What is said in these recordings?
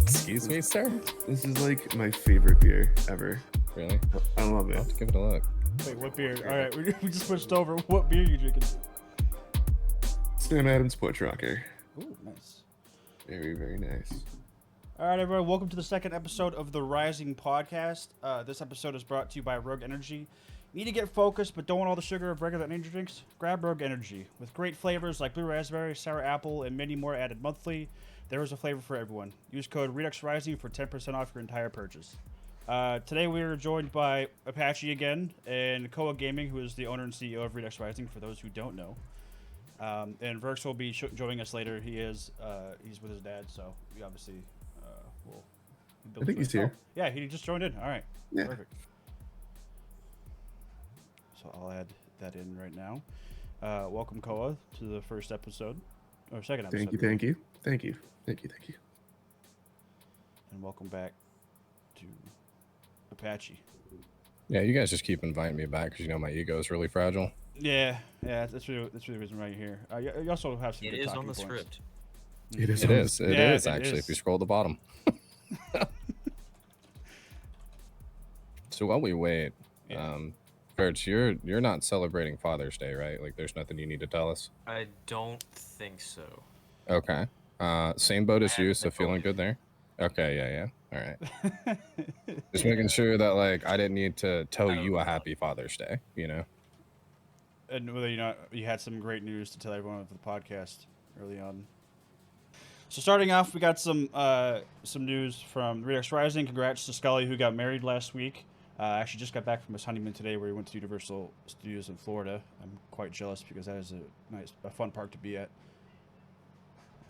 Excuse me, sir? This is like my favorite beer ever. Really? I love I'll it. have to give it a look. Wait, what beer? All right, we just switched over. What beer are you drinking? Sam Adams Porch Rocker. Ooh, nice. Very, very nice. All right, everyone. Welcome to the second episode of the Rising Podcast. This episode is brought to you by Rogue Energy. Need to get focused, but don't want all the sugar of regular energy drinks? Grab Rogue Energy. With great flavors like blue raspberry, sour apple, and many more added monthly, there is a flavor for everyone. Use code Redux Rising for 10% off your entire purchase. Today we are joined by Apache again and CoD Gaming, who is the owner and CEO of Redux Rising, for those who don't know. And Verx will be joining us later. He's with his dad, so we obviously will. I think he's here. Oh, yeah, he just joined in. All right, Yeah. perfect. So I'll add that in right now. Welcome, Koa, to the first episode, or second episode. Thank you. And welcome back to Apache. Yeah, you guys just keep inviting me back because you know my ego is really fragile. Yeah, that's really the reason why you're here. You also have some. It good is talking on the points. script. It is. It on is. It Yeah, is it actually. is. If you scroll to the bottom. So while we wait, Yeah. Verge, you're not celebrating Father's Day, right? Like, there's nothing you need to tell us. I don't think so. Okay. Same boat as I you, haven't so been feeling told. good there. Okay. Yeah. All right. Just making sure that like I didn't need to tell you a happy Father's Day. You know. And whether you had some great news to tell everyone of the podcast early on. So starting off, we got some news from Redux Rising. Congrats to Scully, who got married last week. Actually just got back from his honeymoon today, where he went to Universal Studios in Florida. I'm quite jealous because that is a fun park to be at.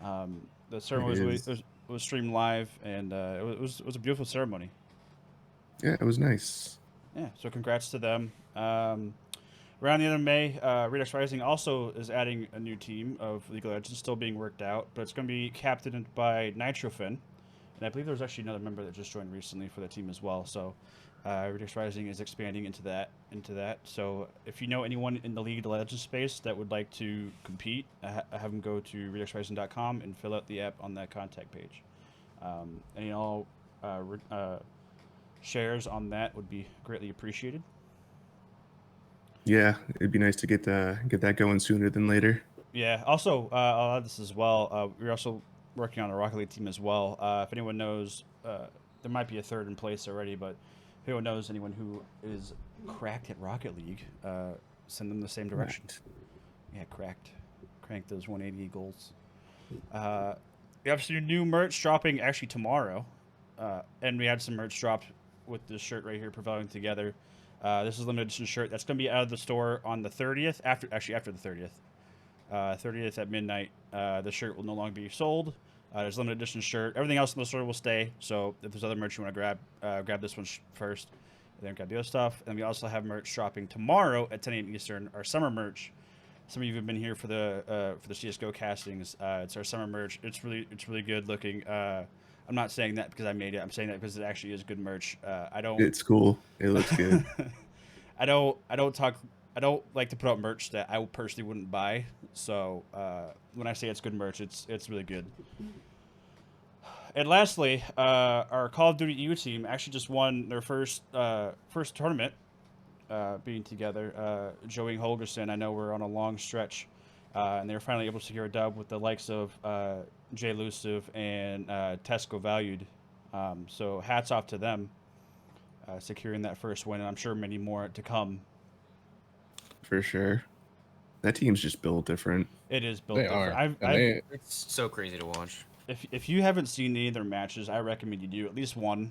The ceremony was streamed live, and it was a beautiful ceremony. Yeah, it was nice. Yeah, so congrats to them. Around the end of May, Redux Rising also is adding a new team of League of Legends, still being worked out, but it's going to be captained by Nitrofin. And I believe there was actually another member that just joined recently for the team as well. So Redux Rising is expanding into that. So if you know anyone in the League of Legends space that would like to compete, have them go to reduxrising.com and fill out the app on that contact page. Any all shares on that would be greatly appreciated. Yeah, it'd be nice to get that going sooner than later. Yeah. Also, I'll add this as well. We're also working on a Rocket League team as well. If anyone knows, there might be a third in place already, but if anyone knows anyone who is cracked at Rocket League, send them the same direction. Yeah, cracked. Crank those 180 goals. We have some new merch dropping actually tomorrow, and we had some merch dropped with this shirt right here, Prevailing Together. This is a limited edition shirt that's going to be out of the store on the 30th. After the 30th. 30th at midnight. The shirt will no longer be sold. There's a limited edition shirt. Everything else in the store will stay. So if there's other merch you want to grab this one first, and then grab the other stuff. And we also have merch dropping tomorrow at 10 a.m. Eastern. Our summer merch. Some of you have been here for the CS:GO castings. It's our summer merch. It's really good looking. I'm not saying that because I made it. I'm saying that because it actually is good merch. It's cool. It looks good. I don't like to put out merch that I personally wouldn't buy. So when I say it's good merch, it's really good. And lastly, our Call of Duty EU team actually just won their first tournament, being together. Joey and Holgerson, I know we're on a long stretch, and they were finally able to secure a dub with the likes of Jay Luciv and Tesco Valued. So hats off to them, securing that first win, and I'm sure many more to come. For sure. That team's just built different. It is built They different. are. It's so crazy to watch. If you haven't seen any of their matches, I recommend you do at least one,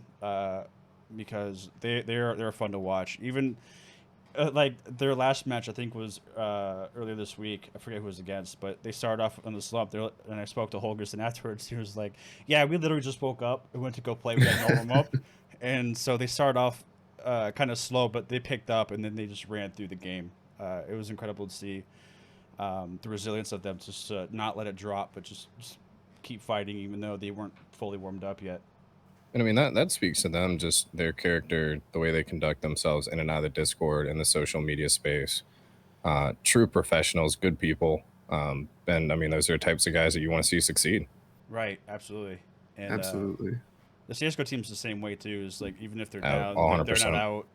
because they're fun to watch. Even like their last match, I think was earlier this week. I forget who it was against, but they started off on the slump. And I spoke to Holgerson afterwards. He was like, "Yeah, we literally just woke up and went to go play. We had no warm up, and so they started off kind of slow, but they picked up and then they just ran through the game. It was incredible to see the resilience of them, just not let it drop, but just keep fighting even though they weren't fully warmed up yet." And I mean, that speaks to them, just their character, the way they conduct themselves in and out of the Discord and the social media space. True professionals, good people. And I mean, those are types of guys that you want to see succeed. Right, absolutely. And, Absolutely. The CS:GO team's the same way too. Is like even if they're Uh, down, they're not 100%. out.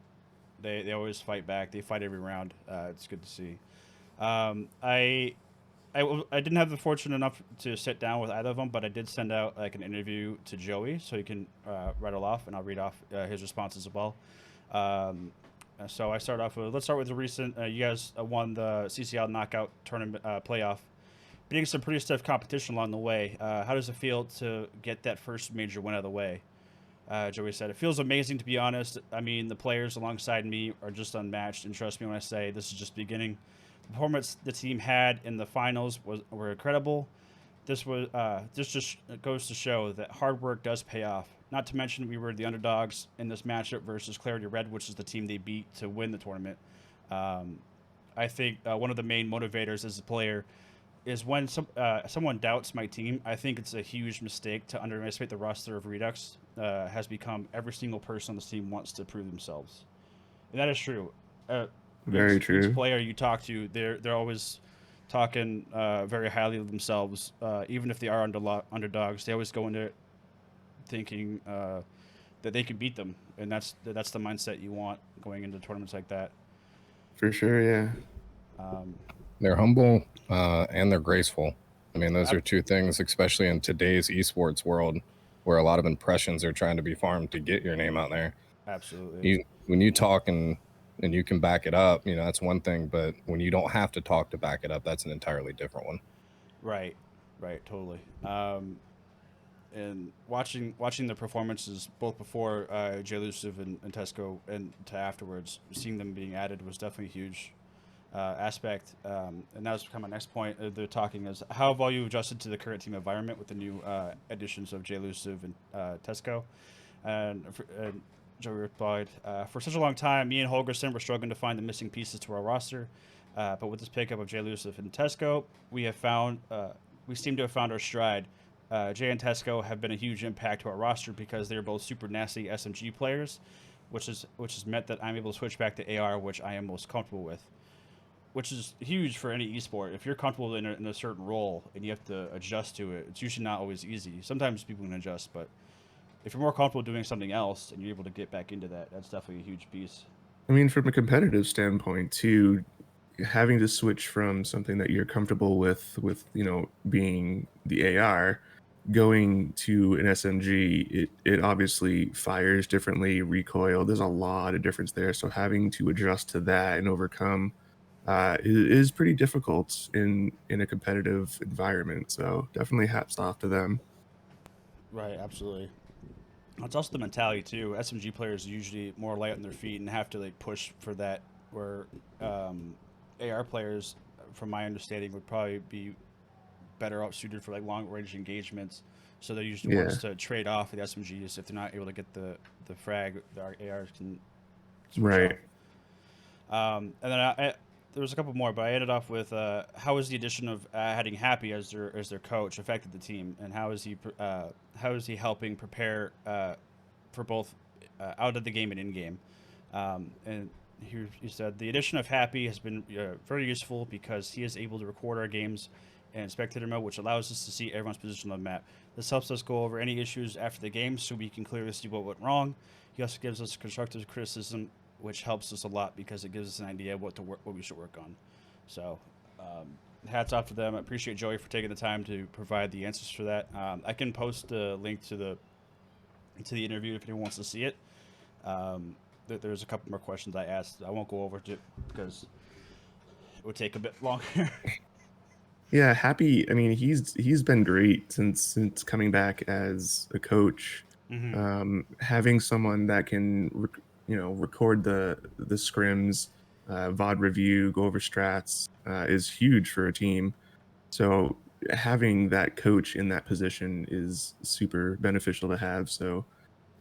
They always fight back. They fight every round. It's good to see. Um, I I didn't have the fortune enough to sit down with either of them, but I did send out like an interview to Joey so he can rattle off, and I'll read off his responses as well. Um, so I start off with let's start with the recent. You guys won the CCL knockout tournament playoff, beating some pretty stiff competition along the way. How does it feel to get that first major win out of the way? Joey said, "It feels amazing to be honest. I mean, the players alongside me are just unmatched, and trust me when I say this is just beginning. The performance the team had in the finals were incredible. This just goes to show that hard work does pay off. Not to mention we were the underdogs in this matchup versus Clarity Red, which is the team they beat to win the tournament. Um, I think one of the main motivators as a player is when someone doubts my team. I think it's a huge mistake to underestimate the roster of Redux. Has become every single person on this team wants to prove themselves, and that is true. Uh, Very each true. player you talk to, they're always talking very highly of themselves. Even if they are underdogs, they always go into it thinking that they can beat them, and that's the mindset you want going into tournaments like that. For sure, yeah. Um, They're humble and they're graceful. I mean, those Ab- are two things, especially in today's esports world, where a lot of impressions are trying to be farmed to get your name out there. Absolutely. When you talk and you can back it up, that's one thing. But when you don't have to talk to back it up, that's an entirely different one. Right, right, totally. And watching the performances both before Jay Luciv and Tesco and to afterwards, seeing them being added was definitely a huge aspect. And that's kind of my next point. They're talking is how have all you adjusted to the current team environment with the new additions of Jay Luciv and Tesco? And Joey replied, for such a long time, me and Holgerson were struggling to find the missing pieces to our roster. But with this pickup of Jay Luciv and Tesco, we seem to have found our stride. Jay and Tesco have been a huge impact to our roster because they're both super nasty SMG players, which has meant that I'm able to switch back to AR, which I am most comfortable with, which is huge for any esport. If you're comfortable in a certain role and you have to adjust to it, it's usually not always easy. Sometimes people can adjust, but if you're more comfortable doing something else and you're able to get back into that, that's definitely a huge piece. I mean, from a competitive standpoint, too, having to switch from something that you're comfortable with being the AR, going to an SMG, it obviously fires differently, recoil. There's a lot of difference there. So having to adjust to that and overcome is pretty difficult in a competitive environment. So definitely hats off to them. Right, absolutely. It's also the mentality too. SMG players are usually more light on their feet and have to like push for that. Where AR players, from my understanding, would probably be better off suited for like long range engagements. So they're usually the Yeah, ones to trade off with SMGs if they're not able to get the frag. The ARs can switch off. right. And then there was a couple more, but I ended off with how is the addition of adding Happy as their coach affected the team, and how is he helping prepare for both out of the game and in game. And he said the addition of Happy has been very useful because he is able to record our games in spectator mode, which allows us to see everyone's position on the map. This helps us go over any issues after the game so we can clearly see what went wrong. He also gives us constructive criticism, which helps us a lot because it gives us an idea of what we should work on. So, hats off to them. I appreciate Joey for taking the time to provide the answers for that. I can post a link to the interview if anyone wants to see it. There's a couple more questions I asked. I won't go over it because it would take a bit longer. Yeah, Happy. I mean, he's been great since coming back as a coach. Mm-hmm. Having someone that can record the scrims, VOD review, go over strats is huge for a team. So having that coach in that position is super beneficial to have. So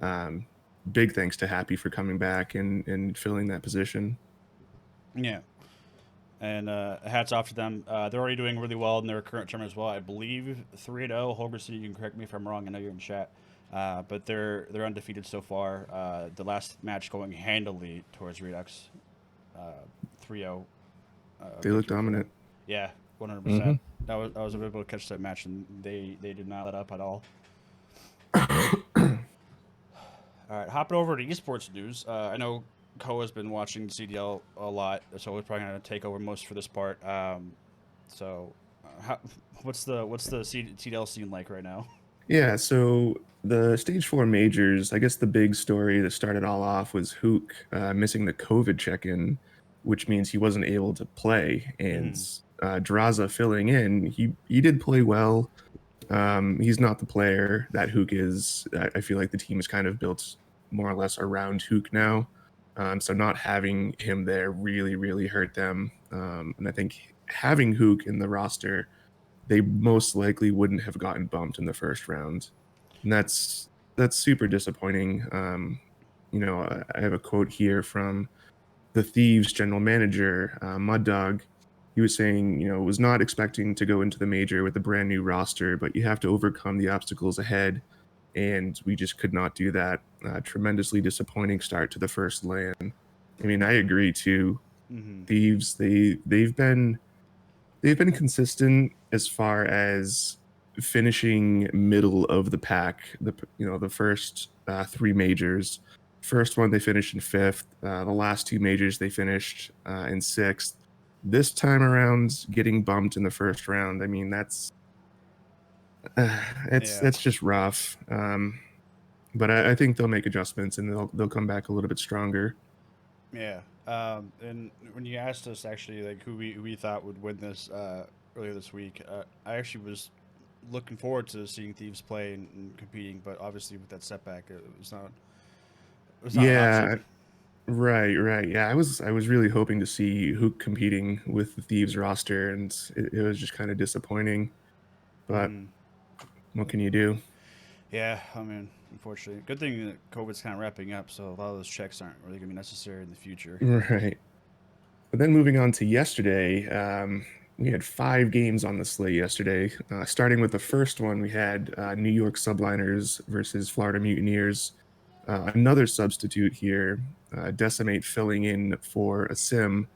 um, big thanks to Happy for coming back and filling that position. Yeah. And hats off to them. They're already doing really well in their current term as well. I believe 3-0. Holgerson, you can correct me if I'm wrong. I know you're in chat. But they're undefeated so far. The last match going handily towards Redux. 3-0. They look victory for them. dominant. Yeah, 100%. Mhm. I was able to catch that match, and they did not let up at all. All right, hopping over to esports news. I know Ko has been watching CDL a lot, so we're probably going to take over most for this part. So, how, what's the CDL scene like right now? Yeah, so the stage 4 majors, I guess the big story that started all off was Hook missing the COVID check-in, which means he wasn't able to play. And Draza filling in, he did play well. He's not the player that Hook is. I feel like the team is kind of built more or less around Hook now. So not having him there really, really hurt them. And I think having Hook in the roster, they most likely wouldn't have gotten bumped in the first round. And that's super disappointing. I have a quote here from the Thieves general manager, Mud Dog. He was saying, was not expecting to go into the major with a brand new roster, but you have to overcome the obstacles ahead. And we just could not do that. Tremendously disappointing start to the first LAN. I mean, I agree too. Mm-hmm. Thieves, they've been consistent as far as finishing middle of the pack. The first 3 majors. First one they finished in 5th. The last 2 majors they finished in 6th. This time around, getting bumped in the first round. I mean, that's just rough. But I think they'll make adjustments and they'll come back a little bit stronger. Yeah. And when you asked us actually like who we thought would win this earlier this week, I actually was looking forward to seeing Thieves play and competing, but obviously with that setback, it was not. It was not an Yeah, option. right. Yeah, I was really hoping to see Hook competing with the Thieves roster, and it was just kind of disappointing. But what can you do? Yeah, I mean, unfortunately, good thing that COVID's kind of wrapping up, so a lot of those checks aren't really going to be necessary in the future. Right. But then moving on to yesterday, we had 5 games on the slate yesterday. Starting with the first one, we had New York Subliners versus Florida Mutineers. Another substitute here, Decimate filling in for a sim.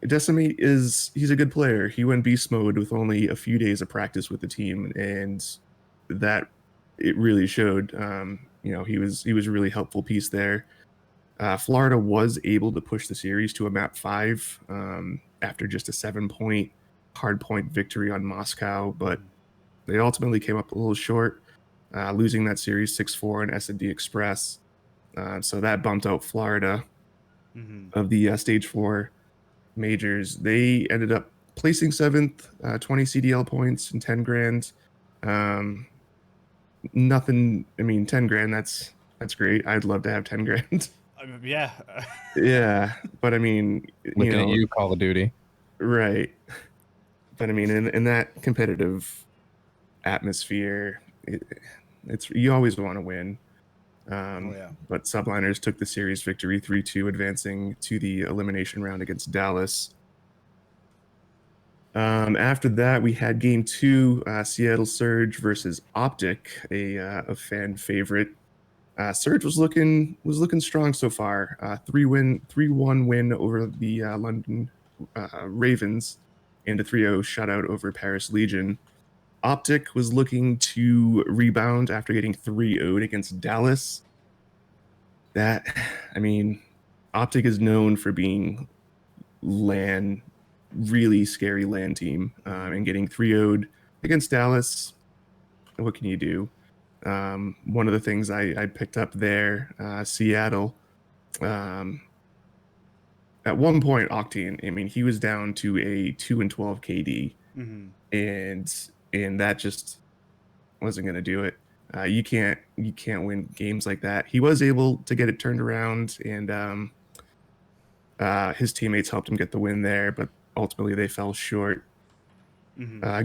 Decimate he's a good player. He went beast mode with only a few days of practice with the team, and that it really showed. He was a really helpful piece there. Florida was able to push the series to a map 5 after just a 7-point hardpoint victory on Moscow, but they ultimately came up a little short, losing that series 6-4 in S&D Express. So that bumped out Florida of the stage 4 majors. They ended up placing 7th, 20 CDL points and 10 grand. Nothing. I mean, 10 grand. That's great. I'd love to have 10 grand. I mean, yeah. Yeah, but I mean, Looking at you, Call of Duty. right. But I mean, in that competitive atmosphere, it's you always want to win. But Subliners took the series victory 3-2, advancing to the elimination round against Dallas. After that, we had game 2, Seattle Surge versus Optic, a fan favorite. Surge was looking strong so far. 3-1 win over the London Ravens, and a 3-0 shutout over Paris Legion. Optic was looking to rebound after getting 3-0'd against Dallas. Optic is known for being really scary LAN team, and getting 3-0'd against Dallas. What can you do? One of the things I picked up there, Seattle, at one point, Octane, I mean, he was down to a 2-12 KD, and that just wasn't going to do it. You can't win games like that. He was able to get it turned around, and his teammates helped him get the win there, but ultimately they fell short.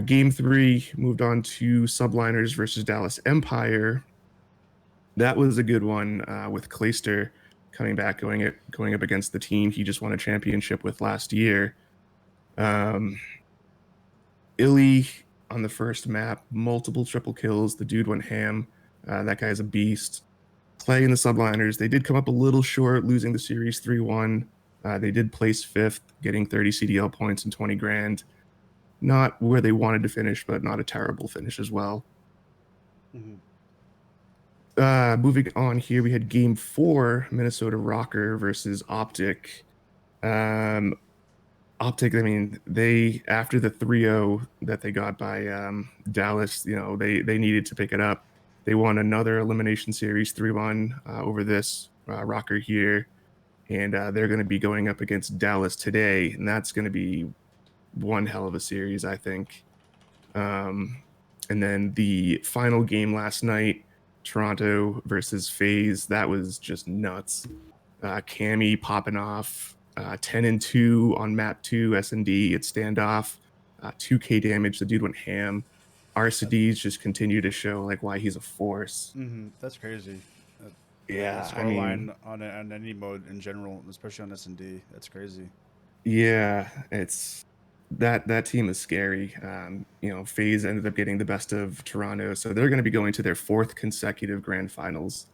Game 3 moved on to Subliners versus Dallas Empire. That was a good one, with Clayster coming back, going up against the team he just won a championship with last year. Illy on the first map, multiple triple kills. The dude went ham. That guy's a beast. Clay and the Subliners, they did come up a little short, losing the series 3-1. They did place 5th, getting 30 CDL points and 20 grand. Not where they wanted to finish, but not a terrible finish as well. Moving on here, we had Game 4, Minnesota Rocker versus Optic. Optic, I mean, they after the 3-0 that they got by Dallas, they needed to pick it up. They won another elimination series 3-1 over this Rocker here, and they're going to be going up against Dallas today, and that's going to be one hell of a series, I think. And then the final game last night, Toronto versus FaZe, that was just nuts. Cammy popping off 10-2 on map 2 S&D. It's standoff, 2k damage. The dude went ham. RCDs just continue to show like why he's a force. That's crazy. Yeah, Score line on any mode in general, especially on S&D. That's crazy. Yeah, it's that team is scary. FaZe ended up getting the best of Toronto, so they're going to be going to their 4th consecutive grand finals,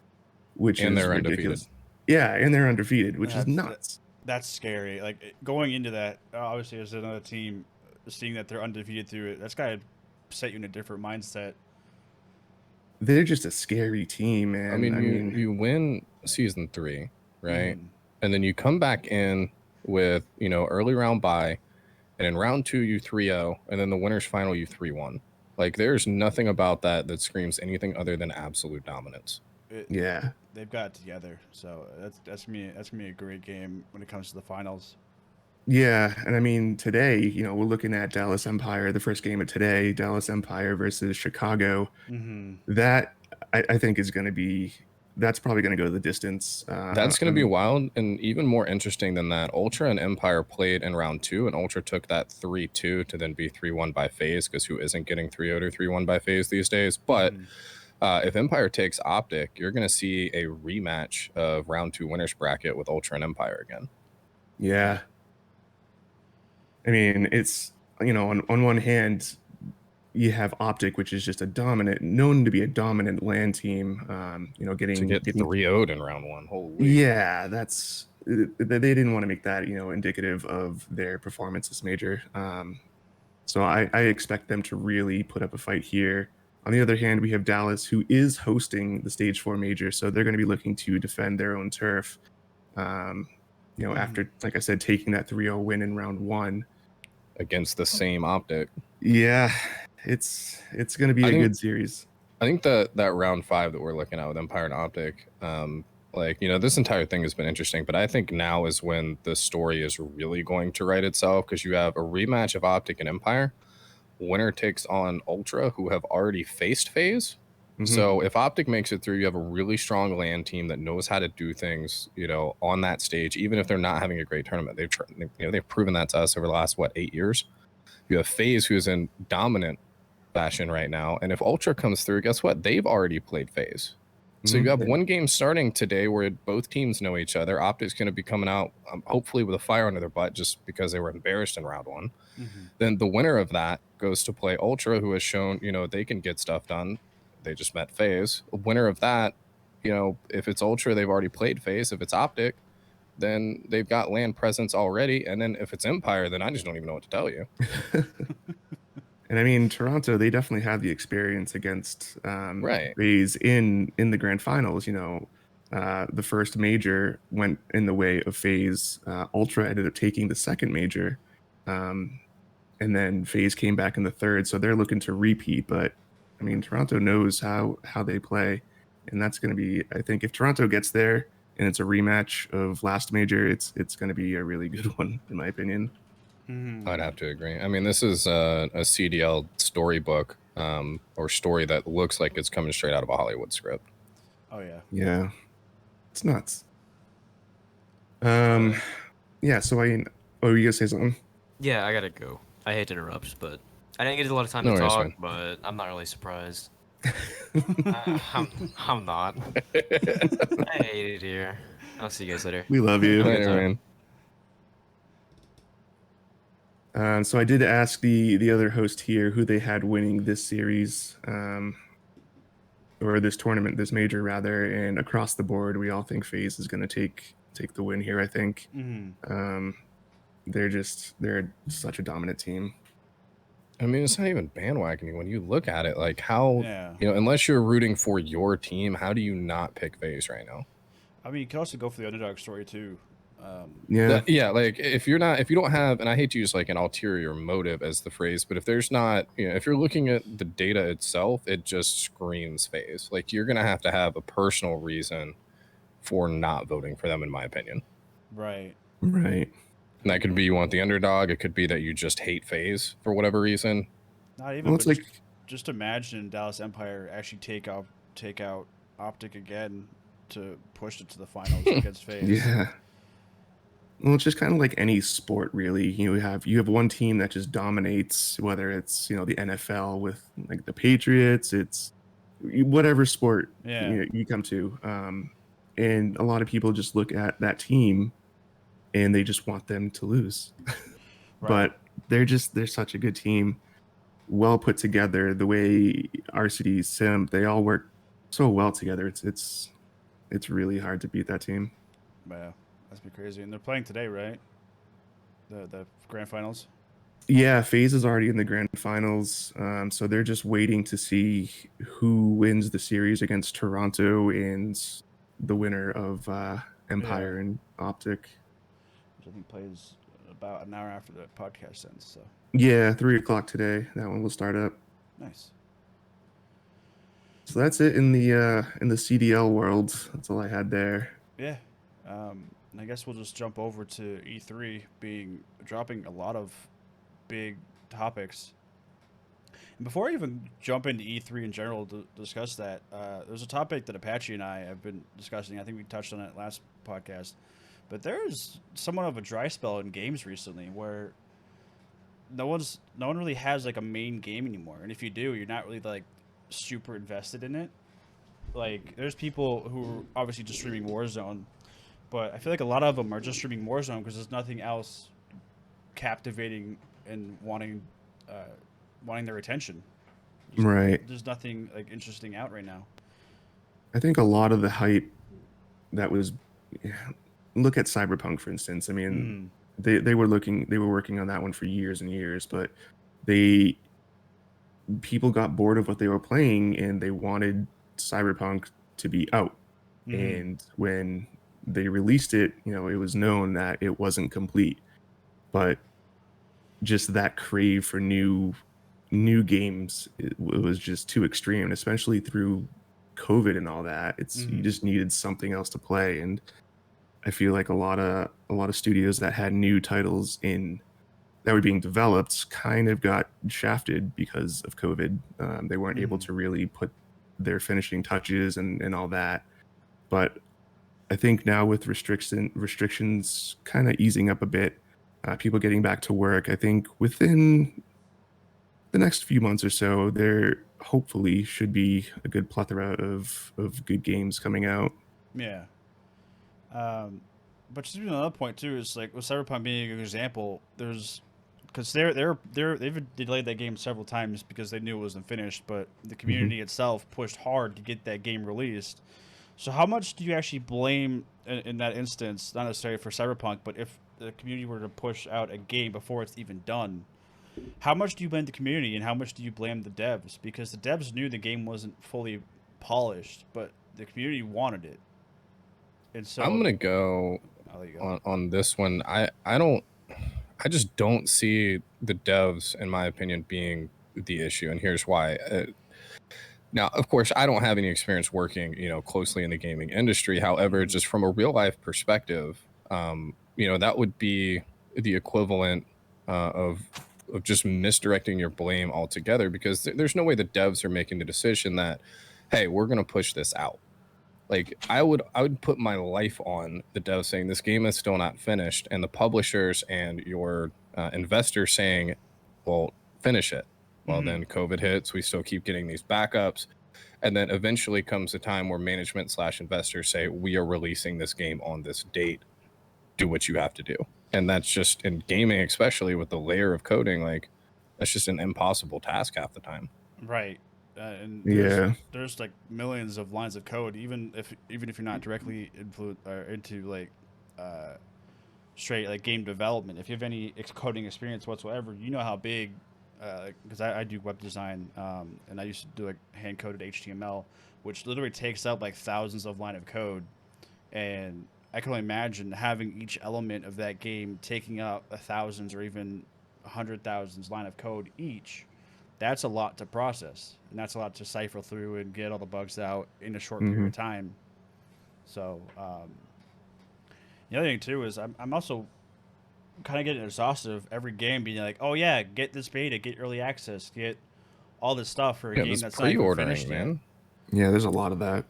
which And is they're ridiculous. undefeated. Yeah, and they're undefeated, which is nuts. That's scary. Like going into that, obviously, as another team, seeing that they're undefeated through it, that's got to set you in a different mindset. They're just a scary team, man. I mean, you win season 3, right? And then you come back in with, early round bye, and in round 2 you 3-0, and then the winner's final you 3-1. Like, there's nothing about that screams anything other than absolute dominance. Yeah, they've got it together. So that's gonna be a great game when it comes to the finals. Yeah, and I mean today, we're looking at Dallas Empire, the first game of today, Dallas Empire versus Chicago. That I think is going to be. That's probably going to go the distance. That's going to be wild, and even more interesting than that, Ultra and Empire played in round 2, and Ultra took that 3-2 to then be 3-1 by FaZe, because who isn't getting 3-0 or 3-1 by FaZe these days? But if Empire takes Optic, you're going to see a rematch of round 2 winners bracket with Ultra and Empire again. Yeah. I mean, it's, on one hand, you have Optic, which is just known to be a dominant LAN team. Getting 3-0'd in round 1. Holy. Yeah, they didn't want to make that indicative of their performance as major. So I expect them to really put up a fight here. On the other hand, we have Dallas, who is hosting the Stage 4 major, so they're going to be looking to defend their own turf. After, like I said, taking that 3-0 win in round 1 against the same Optic. Yeah, it's going to be a good series. I think that round 5 that we're looking at with Empire and Optic, this entire thing has been interesting, but I think now is when the story is really going to write itself, because you have a rematch of Optic and Empire. Winner takes on Ultra, who have already faced FaZe. So if Optic makes it through, you have a really strong LAN team that knows how to do things, on that stage, even if they're not having a great tournament. They've proven that to us over the last 8 years. You have FaZe, who's in dominant fashion right now, and if Ultra comes through, guess what? They've already played FaZe. So you have one game starting today where both teams know each other. Optic's going to be coming out, hopefully with a fire under their butt, just because they were embarrassed in round 1. Then the winner of that goes to play Ultra, who has shown, they can get stuff done. They just met FaZe. A winner of that, if it's Ultra, they've already played FaZe. If it's Optic, then they've got LAN presence already. And then if it's Empire, then I just don't even know what to tell you. And I mean, Toronto, they definitely have the experience against right. FaZe in the grand finals. The first major went in the way of FaZe. Ultra ended up taking the second major. And then FaZe came back in the third. So they're looking to repeat. But I mean, Toronto knows how they play. And that's going to be, I think, if Toronto gets there and it's a rematch of last major, it's going to be a really good one, in my opinion. I'd have to agree. I mean, this is a CDL storybook or story that looks like it's coming straight out of a Hollywood script. Oh, yeah. Yeah. It's nuts. Yeah, so you going to say something? Yeah, I got to go. I hate to interrupt, but I didn't get a lot of time to talk, but I'm not really surprised. I'm not. I hate it here. I'll see you guys later. We love you. Later, man. So I did ask the other host here who they had winning this series, or this tournament, this major rather, and across the board, we all think FaZe is going to take the win here. I think they're such a dominant team. I mean, it's not even bandwagoning when you look at it. Like, how, Yeah. unless you're rooting for your team, how do you not pick FaZe right now? I mean, you can also go for the underdog story too. Yeah. Yeah, like if you don't have, and I hate to use like an ulterior motive as the phrase, but if there's not, if you're looking at the data itself, it just screams FaZe. Like, you're gonna have to have a personal reason for not voting for them, in my opinion. Right. Right. And that could be you want the underdog. It could be that you just hate FaZe for whatever reason. Not even, Well, but it's like, just imagine Dallas Empire actually take out Optic again to push it to the finals against FaZe. yeah. Well, it's just kind of like any sport, really. You have one team that just dominates, whether it's the NFL with like the Patriots, it's whatever sport Yeah. you come to, and a lot of people just look at that team and they just want them to lose. Right. But they're such a good team, well put together. The way RCD Sim, they all work so well together. It's really hard to beat that team. Yeah, that's be crazy. And they're playing today, right? The grand finals. Yeah, FaZe is already in the grand finals, so they're just waiting to see who wins the series against Toronto and the winner of Empire and Optic. Which I think plays about an hour after the podcast ends. So Yeah, 3 o'clock today. That one will start up. nice. So that's it in the CDL world. That's all I had there. Yeah. I guess we'll just jump over to E3 dropping a lot of big topics. And before I even jump into E3 in general to discuss that, there's a topic that Apache and I have been discussing. I think we touched on it last podcast, but there's somewhat of a dry spell in games recently where no one really has like a main game anymore, and if you do, you're not really like super invested in it. Like, there's people who are obviously just streaming Warzone, but I feel like a lot of them are just streaming Warzone because there's nothing else captivating and wanting their attention. Right. There's nothing like interesting out right now. I think a lot of the hype that was, look at Cyberpunk, for instance. I mean, they were working on that one for years and years, but people got bored of what they were playing and they wanted Cyberpunk to be out. And when they released it, it was known that it wasn't complete, but just that crave for new games, it was just too extreme, especially through COVID and all that. You just needed something else to play, and I feel like a lot of studios that had new titles that were being developed kind of got shafted because of COVID. They weren't able to really put their finishing touches and all that. But I think now with restrictions kind of easing up a bit, people getting back to work, I think within the next few months or so, there hopefully should be a good plethora of good games coming out. Yeah. But just another point too is like with Cyberpunk being a good example, because they've delayed that game several times because they knew it wasn't finished, but the community itself pushed hard to get that game released. So how much do you actually blame in that instance, not necessarily for Cyberpunk, but if the community were to push out a game before it's even done, how much do you blame the community and how much do you blame the devs? Because the devs knew the game wasn't fully polished, but the community wanted it. And so I'm gonna go on this one. I just don't see the devs, in my opinion, being the issue, and here's why. Now, of course, I don't have any experience working, closely in the gaming industry. However, just from a real life perspective, that would be the equivalent of just misdirecting your blame altogether, because there's no way the devs are making the decision that, hey, we're going to push this out. Like, I would put my life on the devs saying this game is still not finished, and the publishers and your investors saying, well, finish it. Well, then COVID hits, we still keep getting these backups. And then eventually comes a time where management / investors say, we are releasing this game on this date. Do what you have to do. And that's just, in gaming, especially with the layer of coding, like, that's just an impossible task half the time. Right. And there's like millions of lines of code, even if you're not directly into like straight like game development. If you have any coding experience whatsoever, you know how big because I do web design, and I used to do like hand coded HTML, which literally takes up like thousands of line of code, and I can only imagine having each element of that game taking up thousands or even 100,000s line of code each. That's a lot to process, and that's a lot to cipher through and get all the bugs out in a short period Hmm. of time. So the other thing too is I'm also kind of getting exhausted of every game being like, oh yeah, get this beta, get early access, get all this stuff for a Yeah, game this that's not even finished pre-ordering, yet. man. Yeah, there's a lot of that.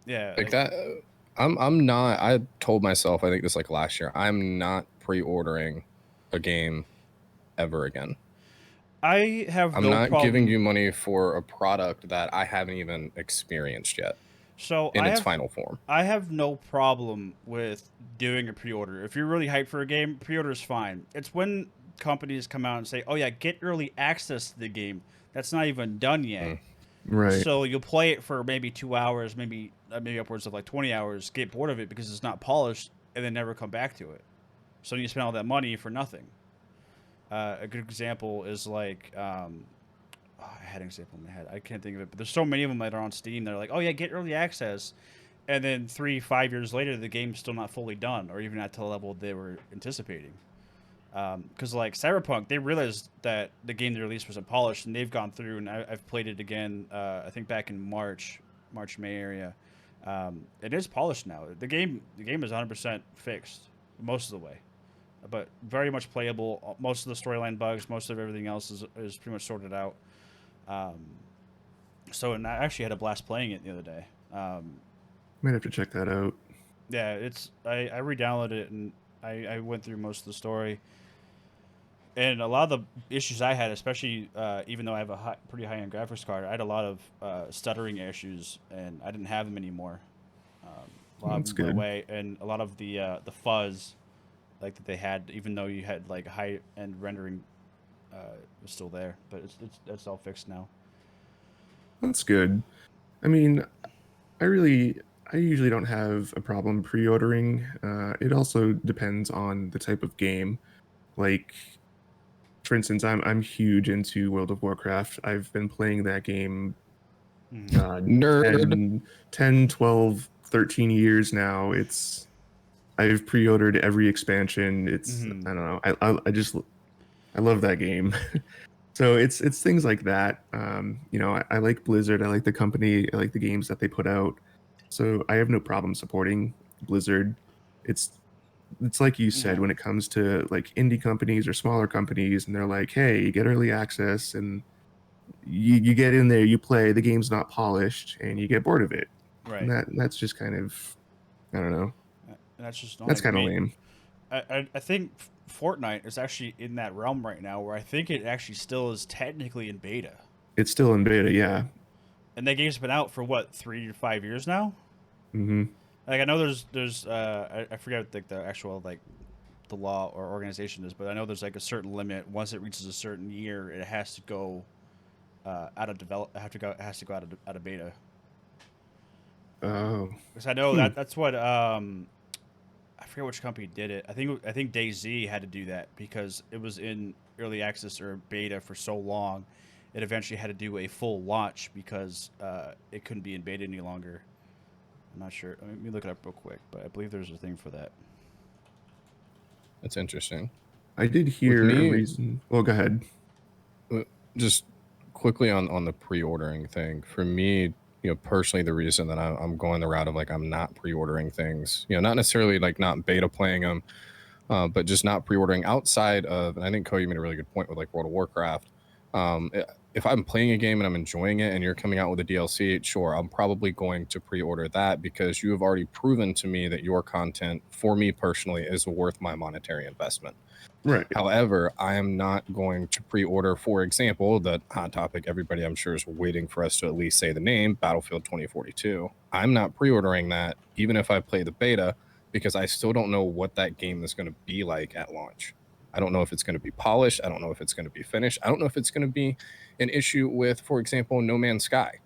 Yeah, Like that. I'm not. I told myself, I think this like last year, I'm not pre-ordering a game ever again. I have I'm no not giving problem. you money for a product that I haven't even experienced yet So in its final form. I have no problem with doing a pre-order. If you're really hyped for a game, pre-order is fine. It's when companies come out and say, "Oh yeah, get early access to the game." That's not even done yet. Mm. Right. So you'll play it for maybe 2 hours, maybe upwards of like 20 hours, get bored of it because it's not polished, and then never come back to it. So you spend all that money for nothing. A good example is like I had an example in my head. I can't think of it, but there's so many of them that are on Steam. They're like, oh yeah, get early access, and then 3, 5 years later, the game's still not fully done, or even at the level they were anticipating. Because like Cyberpunk, they realized that the game they released wasn't polished, and they've gone through and I've played it again. I think back in May area. It is polished now. The game is 100% fixed most of the way, but very much playable. Most of the storyline bugs, most of everything else is pretty much sorted out. Um, and I actually had a blast playing it the other day. Might have to check that out. Yeah, I re-downloaded it and I went through most of the story. And a lot of the issues I had, especially even though I have a pretty high-end graphics card, I had a lot of stuttering issues, and I didn't have them anymore. A lot That's of them went good. away, and a lot of the fuzz, like that they had, even though you had like high-end rendering, was still there. But it's all fixed now. That's good. I mean, I usually don't have a problem pre-ordering. It also depends on the type of game. Like, for instance, I'm huge into World of Warcraft. I've been playing that game Nerd. 10, 12, 13 years now. I've pre-ordered every expansion. I don't know. I love that game. So it's things like that. I like Blizzard. I like the company. I like the games that they put out. So I have no problem supporting Blizzard. It's like you said, Yeah. when it comes to like indie companies or smaller companies, and they're like, hey, you get early access, and you get in there, you play, the game's not polished, and you get bored of it. Right. And that's just kind of, I don't know. And that's just That's annoying. kind of lame. I think Fortnite is actually in that realm right now, where I think it actually still is technically in beta. It's still in beta, yeah. And that game's been out for what, 3 to 5 years now? Hmm. Like I know there's I forget like the actual like the law or organization is, but I know there's like a certain limit. Once it reaches a certain year, it has to go out of develop. It has to go out of beta. Oh. Because I know that's what I forget which company did it. I think DayZ had to do that because it was in early access or beta for so long. It eventually had to do a full launch because it couldn't be in beta any longer. I'm not sure. Let me look it up real quick, but I believe there's a thing for that. That's interesting. I did hear me- a reason. Well, go ahead. Just quickly on the pre-ordering thing. For me, personally, the reason that I'm going the route of like I'm not pre-ordering things, not necessarily like not beta playing them, but just not pre-ordering outside of. And I think Cody made a really good point with like World of Warcraft. If I'm playing a game and I'm enjoying it and you're coming out with a DLC, sure, I'm probably going to pre-order that because you have already proven to me that your content, for me personally, is worth my monetary investment. Right. However, I am not going to pre-order, for example, the hot topic everybody I'm sure is waiting for us to at least say the name, Battlefield 2042. I'm not pre-ordering that, even if I play the beta, because I still don't know what that game is going to be like at launch. I don't know if it's going to be polished. I don't know if it's going to be finished. I don't know if it's going to be an issue with, for example, No Man's Sky.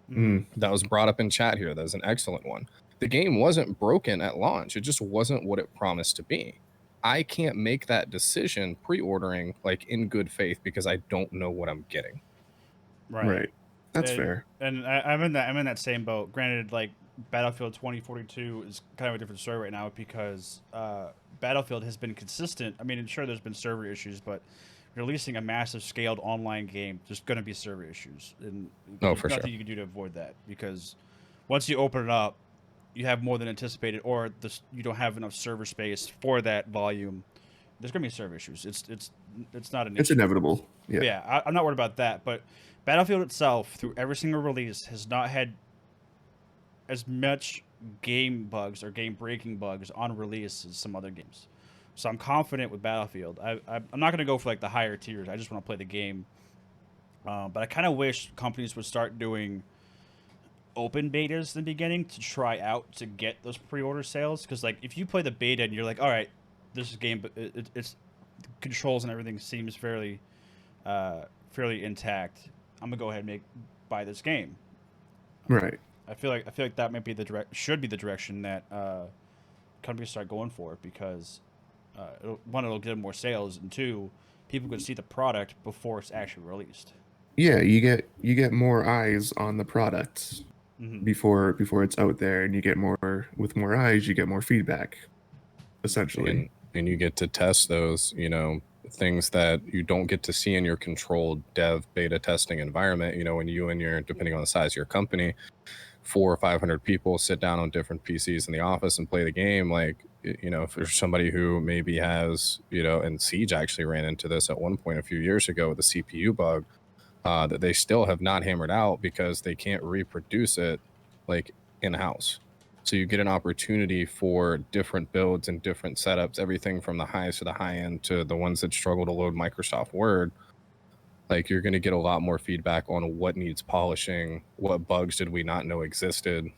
That was brought up in chat here. That was an excellent one. The game wasn't broken at launch. It just wasn't what it promised to be. I can't make that decision pre-ordering like in good faith because I don't know what I'm getting. Right. That's fair. And I'm in that same boat. Granted, like Battlefield 2042 is kind of a different story right now because Battlefield has been consistent. I mean, sure, there's been server issues, but releasing a massive scaled online game, there's going to be server issues, and there's nothing you can do to avoid that because once you open it up, you have more than anticipated, or you don't have enough server space for that volume. There's going to be server issues. It's not an issue. It's inevitable. Yeah, I'm not worried about that, but Battlefield itself, through every single release, has not had as much game bugs or game-breaking bugs on release as some other games. So I'm confident with Battlefield. I'm not going to go for like the higher tiers. I just want to play the game. But I kind of wish companies would start doing open betas in the beginning to try out to get those pre-order sales. Because like if you play the beta and you're like, all right, this is game, but it's controls and everything seems fairly intact. I'm gonna go ahead and buy this game. Right. I feel like that might be should be the direction that companies start going for, because it'll get more sales, and two, people can see the product before it's actually released. Yeah, you get more eyes on the product before it's out there, and you get more with more eyes, you get more feedback, essentially. And you get to test those, things that you don't get to see in your controlled dev beta testing environment. When you and your, depending on the size of your company, 400 or 500 people sit down on different PCs in the office and play the game. Like, if there's somebody who maybe has, and Siege actually ran into this at one point a few years ago with a CPU bug that they still have not hammered out because they can't reproduce it like in-house. So you get an opportunity for different builds and different setups, everything from the highest to the high end to the ones that struggle to load Microsoft Word. Like, you're going to get a lot more feedback on what needs polishing, what bugs did we not know existed,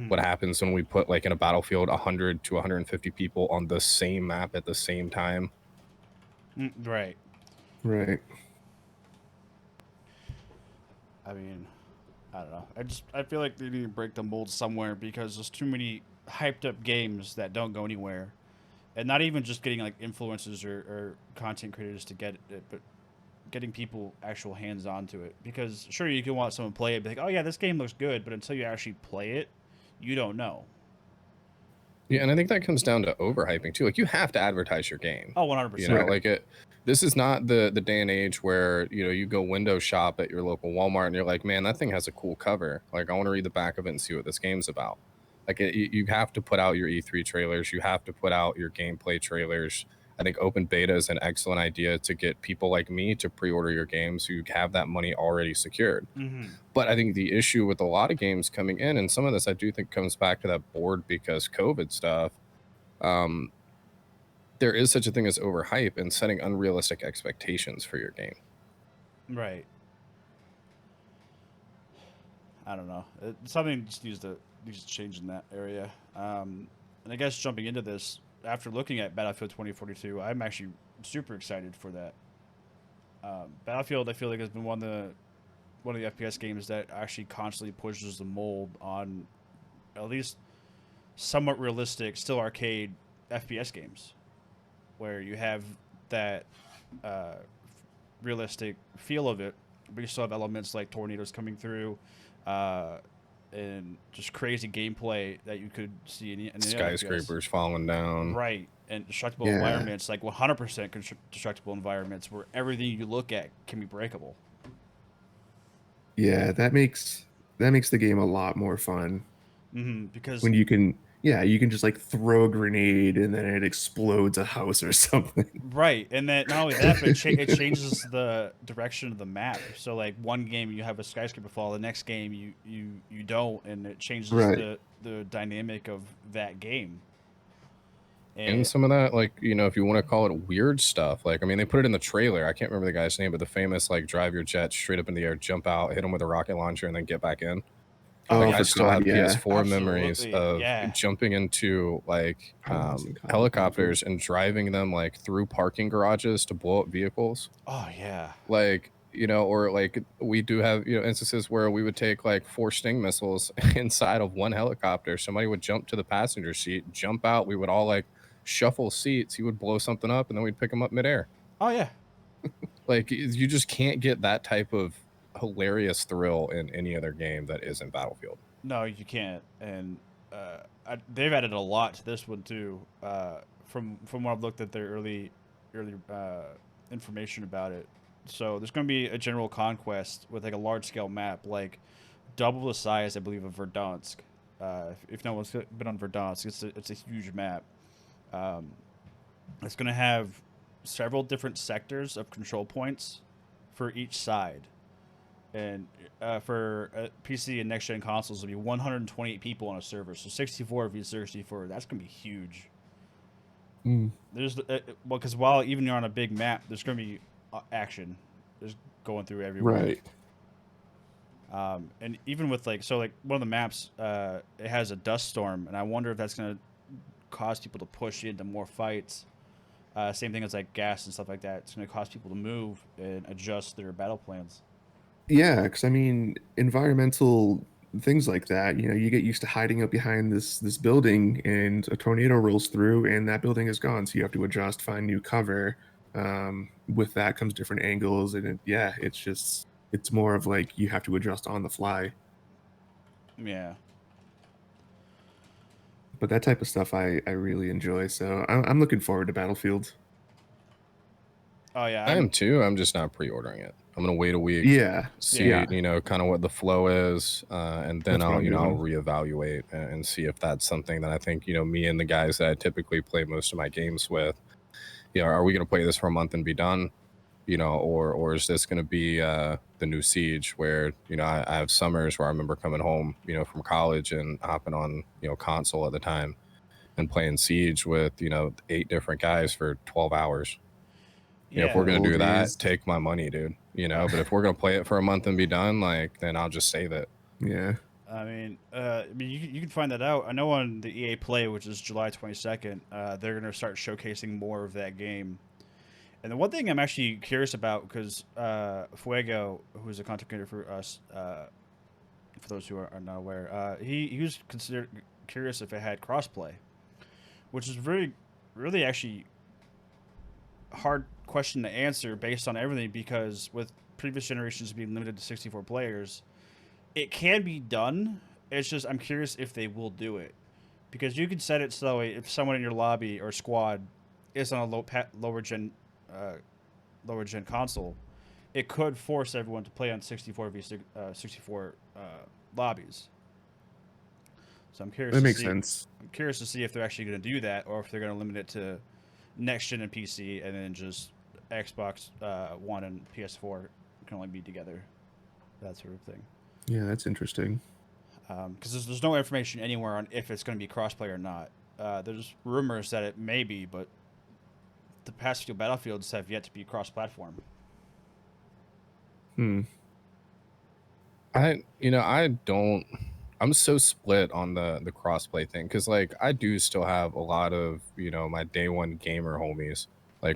what happens when we put, like, in a Battlefield, 100 to 150 people on the same map at the same time. Right. Right. I mean, I don't know. I feel like they need to break the mold somewhere, because there's too many hyped up games that don't go anywhere, and not even just getting like influencers or content creators to get it, but getting people actual hands on to it. Because sure, you can want someone to play it, be like, oh yeah, this game looks good, but until you actually play it, you don't know. Yeah, and I think that comes down to overhyping too. Like, you have to advertise your game. Oh, 100%. Like this is not the day and age where, you go window shop at your local Walmart and you're like, man, that thing has a cool cover. Like, I want to read the back of it and see what this game's about. Like, you have to put out your E3 trailers. You have to put out your gameplay trailers. I think open beta is an excellent idea to get people like me to pre-order your games so you have that money already secured. But I think the issue with a lot of games coming in, and some of this I do think comes back to that board because COVID stuff, there is such a thing as overhype and setting unrealistic expectations for your game. Right. I don't know. Something just needs to change in that area. And I guess jumping into this, after looking at Battlefield 2042, I'm actually super excited for that. Battlefield, I feel like, has been one of the FPS games that actually constantly pushes the mold on at least somewhat realistic, still arcade FPS games, where you have that realistic feel of it, but you still have elements like tornadoes coming through, and just crazy gameplay that you could see in skyscrapers falling down. Right, and destructible environments, like 100% destructible environments, where everything you look at can be breakable. Yeah, that makes the game a lot more fun. Because when you can just like throw a grenade and then it explodes a house or something. Right, and then not only that, but it changes the direction of the map. So like one game you have a skyscraper fall, the next game you don't, and it changes the dynamic of that game. And some of that, like, if you want to call it weird stuff, like, I mean, they put it in the trailer. I can't remember the guy's name, but the famous, like, drive your jet straight up in the air, jump out, hit him with a rocket launcher, and then get back in. Like, I still have PS4 memories of jumping into, like, helicopters and driving them, like, through parking garages to blow up vehicles. Oh, yeah. Like, or, like, we do have, instances where we would take, like, 4 Sting missiles inside of one helicopter. Somebody would jump to the passenger seat, jump out. We would all, like, shuffle seats, he would blow something up, and then we'd pick him up midair. Oh yeah. Like, you just can't get that type of hilarious thrill in any other game that isn't Battlefield. No, you can't. And they've added a lot to this one too. From what I've looked at their early information about it. So there's going to be a general conquest with like a large scale map, like double the size, I believe, of Verdansk. If no one's been on Verdansk, it's a huge map. It's going to have several different sectors of control points for each side. And for PC and next gen consoles, it'll be 128 people on a server. So 64 v 64, that's gonna be huge. There's because while even you're on a big map, there's gonna be action, just going through everywhere. Right. And even with like one of the maps, it has a dust storm, and I wonder if that's gonna cause people to push into more fights. Same thing as like gas and stuff like that. It's gonna cause people to move and adjust their battle plans. Yeah, because I mean, environmental things like that, you get used to hiding up behind this building, and a tornado rolls through, and that building is gone. So you have to adjust, find new cover. With that comes different angles, and it's more of like you have to adjust on the fly. Yeah. But that type of stuff I really enjoy. So I'm looking forward to Battlefield. Oh yeah, I am too. I'm just not pre-ordering it. I'm gonna wait a week. Yeah. See, kind of what the flow is, and then I'll doing. reevaluate and see if that's something that I think me and the guys that I typically play most of my games with. Are we gonna play this for a month and be done? Or is this gonna be the new Siege where I have summers where I remember coming home from college and hopping on console at the time and playing Siege with 8 different guys for 12 hours. If we're gonna do that, take my money, dude. But if we're gonna play it for a month and be done, then I'll just save it. Yeah. I mean, you can find that out. I know on the EA Play, which is July 22nd, they're gonna start showcasing more of that game. And the one thing I'm actually curious about, because Fuego, who's a content creator for us, for those who are not aware, he was curious if it had crossplay, which is really actually hard question to answer based on everything, because with previous generations being limited to 64 players, it can be done. It's just I'm curious if they will do it, because you can set it so if someone in your lobby or squad is on a lower gen console, it could force everyone to play on 64 v 64 lobbies. So I'm curious. That makes sense. I'm curious to see if they're actually going to do that, or if they're going to limit it to next gen and PC, and then just Xbox One and PS4 can only be together, that sort of thing. Yeah, that's interesting. Because there's no information anywhere on if it's going to be crossplay or not. There's rumors that it may be, but the past few Battlefields have yet to be cross-platform. I'm so split on the crossplay thing, because I do still have a lot of my day one gamer homies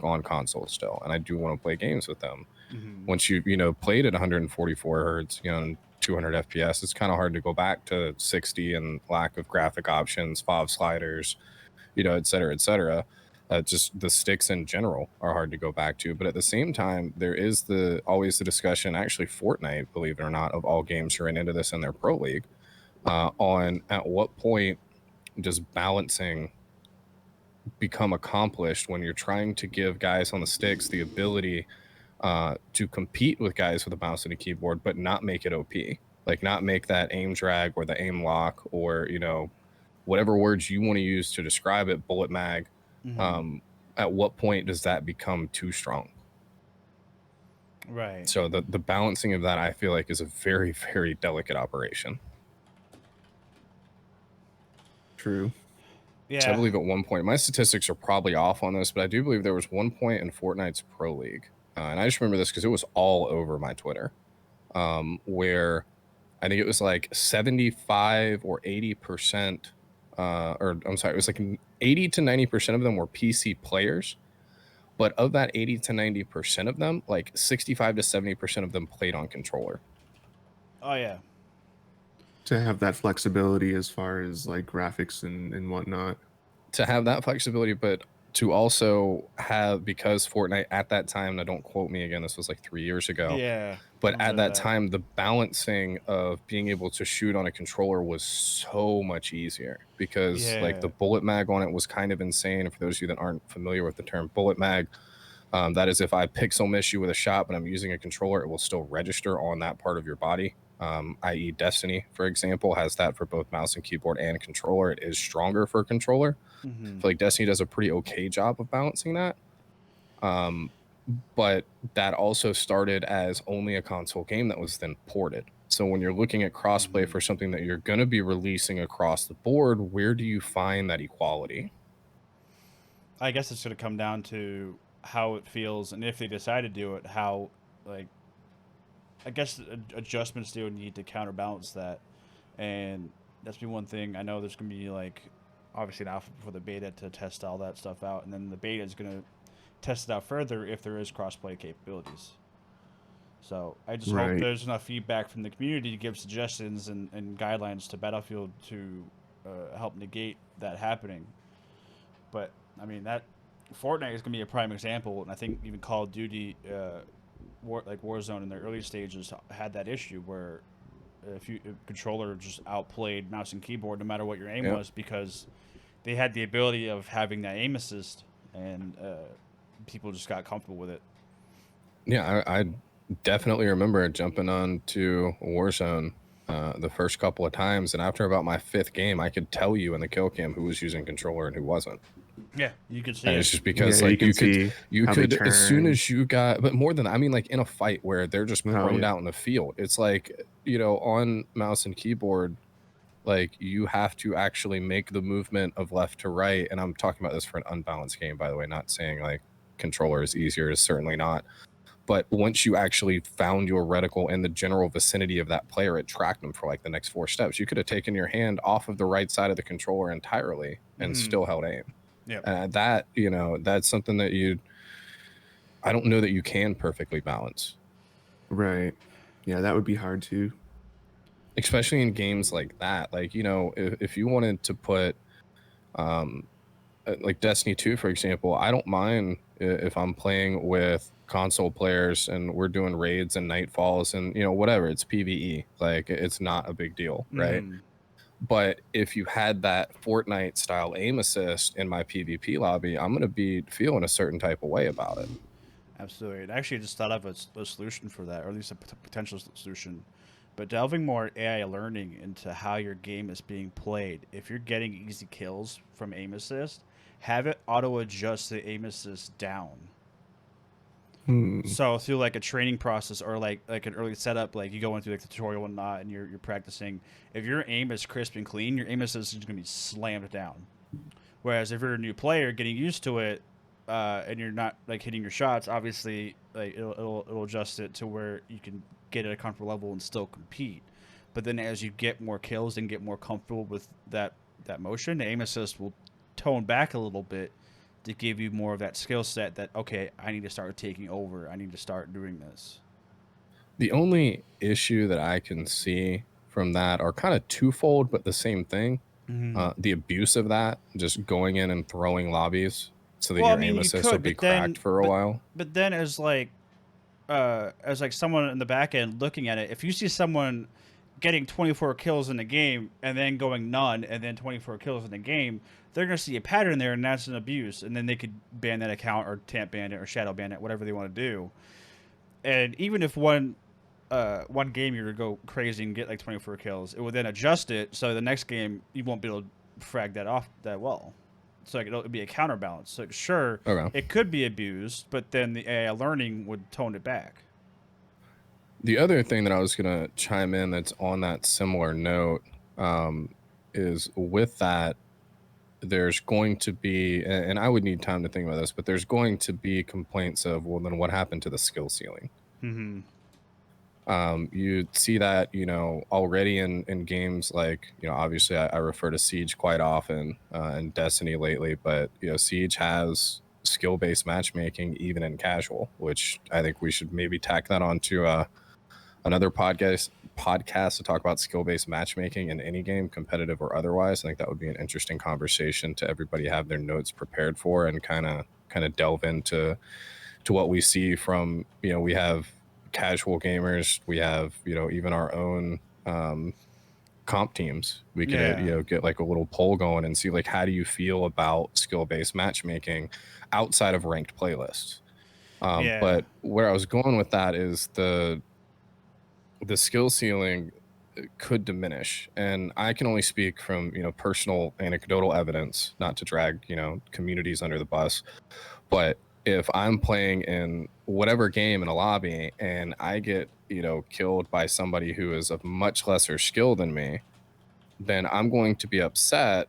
on console still, and I do want to play games with them. Once you played at 144 hertz and 200 fps, it's kind of hard to go back to 60 and lack of graphic options, FOV sliders, et cetera. Just the sticks in general are hard to go back to. But at the same time, there is always the discussion, actually Fortnite, believe it or not, of all games who ran into this in their pro league, on at what point does balancing become accomplished when you're trying to give guys on the sticks the ability to compete with guys with a mouse and a keyboard, but not make it OP, not make that aim drag or the aim lock, or whatever words you want to use to describe it, bullet mag. At what point does that become too strong? Right. So the balancing of that, I feel like, is a very, very delicate operation. True. Yeah. So I believe at one point, my statistics are probably off on this, but I do believe there was one point in Fortnite's Pro League, and I just remember this because it was all over my Twitter, where I think it was 75 or 80%, or I'm sorry, it was 80 to 90% of them were PC players, but of that 80 to 90% of them, 65 to 70% of them played on controller. Oh yeah. To have that flexibility as far as graphics and whatnot. to have that flexibility, but to also have, because Fortnite at that time, now don't quote me again, this was like 3 years ago. Yeah. But at that time, the balancing of being able to shoot on a controller was so much easier because like the bullet mag on it was kind of insane. For those of you that aren't familiar with the term bullet mag, that is if I pixel miss you with a shot, but I'm using a controller, it will still register on that part of your body. I.e. Destiny, for example, has that for both mouse and keyboard and controller. It is stronger for controller. I feel like Destiny does a pretty okay job of balancing that. But that also started as only a console game that was then ported. So when you're looking at crossplay for something that you're going to be releasing across the board, where do you find that equality? I guess it's going to come down to how it feels, and if they decide to do it, how, like, I guess adjustments they would need to counterbalance that. And that's be one thing. I know there's going to be, like, obviously an alpha for the beta to test all that stuff out, and then the beta is going to test it out further if there is crossplay capabilities. So I just hope there's enough feedback from the community to give suggestions and guidelines to Battlefield to help negate that happening. But I mean, that Fortnite is going to be a prime example, and I think even Call of Duty, Warzone in their early stages had that issue where if controller just outplayed mouse and keyboard no matter what your aim was, because they had the ability of having that aim assist, and people just got comfortable with it. Yeah, I definitely remember jumping on to Warzone the first couple of times, and after about my 5th game, I could tell you in the kill cam who was using controller and who wasn't. Yeah, you could see and it. It's just because like you could as soon as you got, but more than that, I mean, like in a fight where they're just thrown out in the field, it's like, you know, on mouse and keyboard, like you have to actually make the movement of left to right. And I'm talking about this for an unbalanced game, by the way, not saying like controller is easier, is certainly not. But once you actually found your reticle in the general vicinity of that player, it tracked them for like the next 4 steps. You could have taken your hand off of the right side of the controller entirely and still held aim. Yeah. That, you know, that's something that I don't know that you can perfectly balance. Right. Yeah, that would be hard too. Especially in games like that. Like, you know, if you wanted to put like Destiny 2, for example, I don't mind if I'm playing with console players and we're doing raids and nightfalls and, you know, whatever, it's PvE. Like, it's not a big deal, right? But if you had that Fortnite style aim assist in my PvP lobby, I'm going to be feeling a certain type of way about it. Absolutely. I actually just thought of a solution for that, or at least a potential solution. But delving more AI learning into how your game is being played. If you're getting easy kills from aim assist, have it auto adjust the aim assist down. So through like a training process or like an early setup, like you go into like the tutorial and not, and you're practicing. If your aim is crisp and clean, your aim assist is going to be slammed down. Whereas if you're a new player getting used to it, and you're not like hitting your shots, obviously like it'll adjust it to where you can get at a comfortable level and still compete. But then as you get more kills and get more comfortable with that motion, the aim assist will tone back a little bit to give you more of that skill set that, okay, I need to start taking over. I need to start doing this. The only issue that I can see from that are kind of twofold, but the same thing. The abuse of that, just going in and throwing lobbies so that your aim assist will be cracked for a while. But then as someone in the back end looking at it, if you see someone getting 24 kills in the game and then going none and then 24 kills in the game, they're going to see a pattern there, and that's an abuse. And then they could ban that account or tamp ban it or shadow ban it, whatever they want to do. And even if one game you would go crazy and get like 24 kills, it would then adjust it so the next game you won't be able to frag that off that well. So like, it'll be a counterbalance. So sure, it could be abused, but then the AI learning would tone it back. The other thing that I was going to chime in that's on that similar note is with that, there's going to be, and I would need time to think about this, but there's going to be complaints of, well, then what happened to the skill ceiling? You see that, you know, already in games like, you know, obviously I refer to Siege quite often and Destiny lately, but, you know, Siege has skill-based matchmaking even in casual, which I think we should maybe tack that onto another podcast to talk about skill-based matchmaking in any game, competitive or otherwise. I think that would be an interesting conversation to everybody have their notes prepared for, and kind of delve into what we see from, we have casual gamers, we have, even our own comp teams. We could get like a little poll going and see, like, how do you feel about skill-based matchmaking outside of ranked playlists. But where I was going with that is the skill ceiling could diminish, and I can only speak from personal anecdotal evidence, not to drag communities under the bus. But if I'm playing in whatever game in a lobby and I get killed by somebody who is of much lesser skill than me, then I'm going to be upset.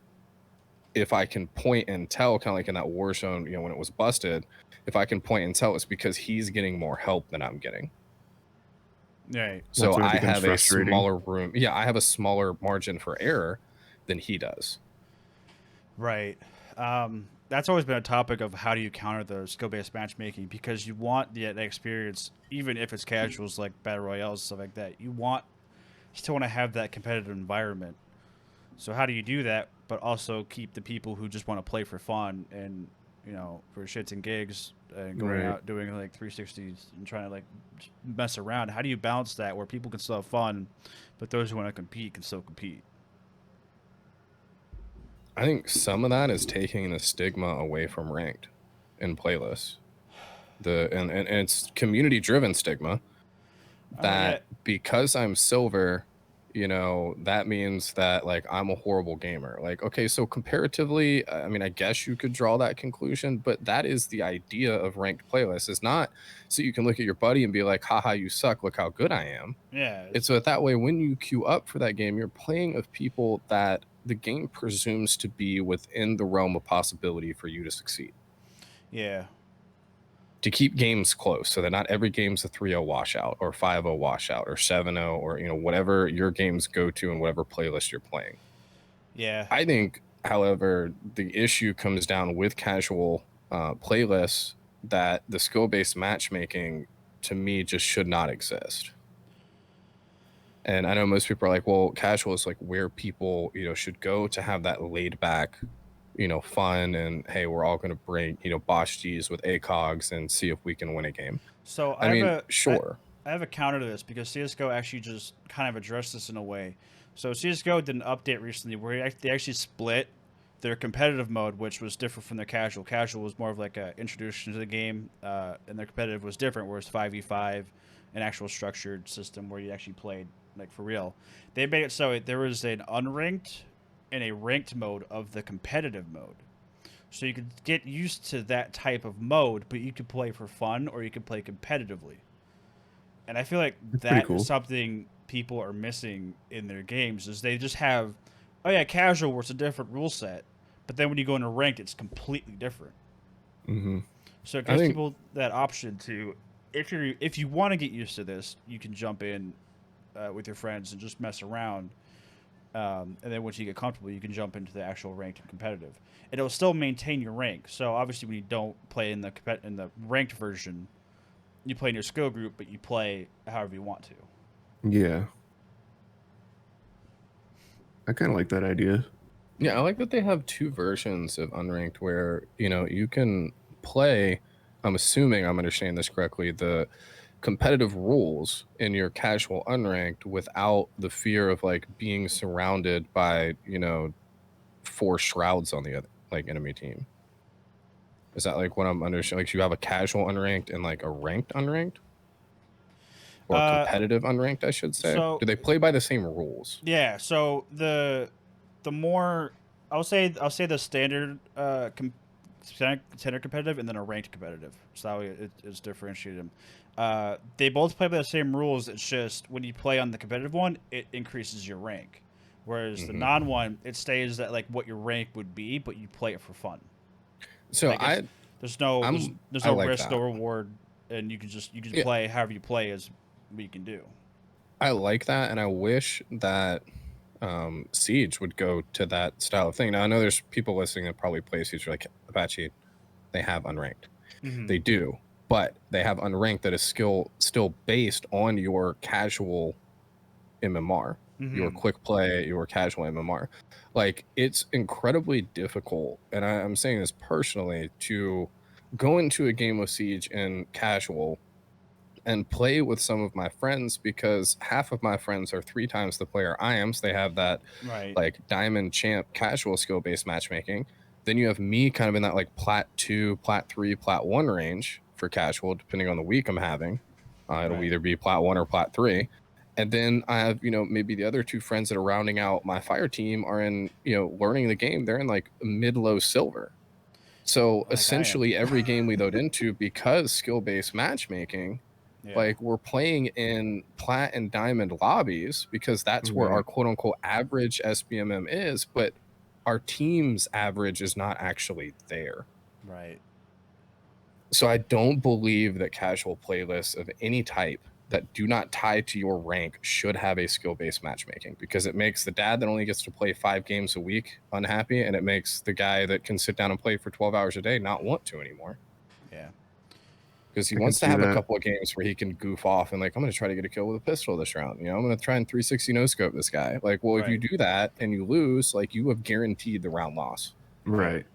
If I can point and tell, kind of like in that Warzone, when it was busted, if I can point and tell, it's because he's getting more help than I'm getting. Right. So I have a smaller room. Yeah, I have a smaller margin for error than he does. Right. That's always been a topic of how do you counter the skill-based matchmaking, because you want the experience, even if it's casuals like battle royales and stuff like that. You still want to have that competitive environment. So how do you do that, but also keep the people who just want to play for fun and for shits and gigs and going out doing like 360s and trying to like mess around? How do you balance that where people can still have fun, but those who want to compete can still compete? I think some of that is taking the stigma away from ranked in playlists. And it's community driven stigma that because I'm silver, that means that like I'm a horrible gamer. Like, okay, so comparatively, I mean, I guess you could draw that conclusion, but that is the idea of ranked playlists. Is not so you can look at your buddy and be like, haha, you suck, look how good I am. Yeah. It's so that way when you queue up for that game, you're playing of people that the game presumes to be within the realm of possibility for you to succeed. Yeah. To keep games close so that not every game's a 3-0 washout or 5-0 washout or 7-0 or whatever your games go to and whatever playlist you're playing. Yeah. I think, however, the issue comes down with casual playlists that the skill-based matchmaking to me just should not exist. And I know most people are like, well, casual is like where people should go to have that laid back fun, and hey, we're all going to bring Bosch G's with ACOGs and see if we can win a game. So I mean, sure. I have a counter to this, because CSGO actually just kind of addressed this in a way. So CSGO did an update recently where they actually split their competitive mode, which was different from their casual. Casual was more of like a introduction to the game, and their competitive was different, whereas 5v5, an actual structured system where you actually played like for real. They made it so there was an unranked and a ranked mode of the competitive mode. So you could get used to that type of mode, but you could play for fun or you could play competitively. And I feel like that is something people are missing in their games, is they just have, oh yeah, casual where it's a different rule set, but then when you go into ranked, it's completely different. Mm-hmm. So it gives people that option to, if you want to get used to this, you can jump in with your friends and just mess around. And then once you get comfortable, you can jump into the actual ranked and competitive. And it'll still maintain your rank. So obviously, when you don't play in the ranked version, you play in your skill group, but you play however you want to. Yeah. I kind of like that idea. Yeah, I like that they have two versions of unranked where, you can play, I'm assuming I'm understanding this correctly, the competitive rules in your casual unranked without the fear of like being surrounded by 4 shrouds on the other like enemy team. Is that like what I'm understanding? Like you have a casual unranked and like a ranked unranked, or competitive unranked, I should say. So, do they play by the same rules? Yeah. So the more I'll say the standard standard competitive and then a ranked competitive. So that way it's differentiated. They both play by the same rules. It's just when you play on the competitive one, it increases your rank, whereas the non one, it stays at like what your rank would be, but you play it for fun. So there's no like risk, that. no reward, and you can play however you play is what you can do. I like that, and I wish that Siege would go to that style of thing. Now I know there's people listening that probably play Siege like Apache. They have unranked. Mm-hmm. They do. but they have unranked that is still based on your casual MMR, your quick play, your casual MMR. Like, it's incredibly difficult, and I'm saying this personally, to go into a game of Siege in casual and play with some of my friends, because half of my friends are 3 times the player I am, so they have that like diamond champ casual skill based matchmaking. Then you have me kind of in that like plat 2, plat 3, plat 1 range for casual, depending on the week I'm having. It'll either be plat 1 or plat 3. And then I have, maybe the other 2 friends that are rounding out my fire team are in, learning the game. They're in like mid-low silver. So Like essentially every game we load into, because skill-based matchmaking, like, we're playing in plat and diamond lobbies because that's where our quote-unquote average SBMM is, but our team's average is not actually there. Right. So I don't believe that casual playlists of any type that do not tie to your rank should have a skill-based matchmaking, because it makes the dad that only gets to play 5 games a week unhappy, and it makes the guy that can sit down and play for 12 hours a day not want to anymore. Yeah. Because he wants to have a couple of games where he can goof off and, like, I'm going to try to get a kill with a pistol this round. I'm going to try and 360 no-scope this guy. Like, well, if you do that and you lose, like, you have guaranteed the round loss. Right.